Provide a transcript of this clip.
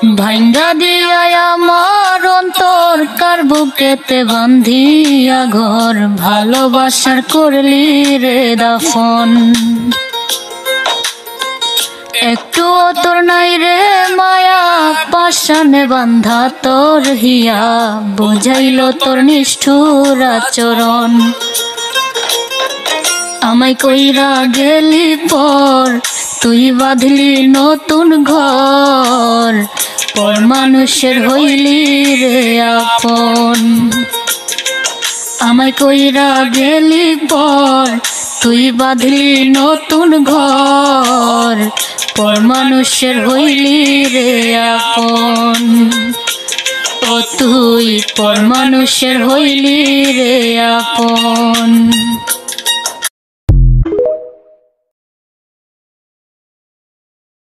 ভাঙ্গা দিয়া আমার অন্তর কার বুকেতে বান্ধিয়া ঘর ভালোবাসার করলি রে দাফন। একটু তোর নাই রে মায়া পাশানে বান্ধা তোর হিয়া বুঝাইল তোর নিষ্ঠুর আচরণ। আমায় কইরা গেলি পর তুই বাঁধলি নতুন ঘর পর মানুষের হইলি রে আপন। আমায় কইরা গেলি পর তুই বাঁধলি নতুন ঘর পর মানুষের হইলি রে আপন। ও তুই পর মানুষের হইলি রে আপন।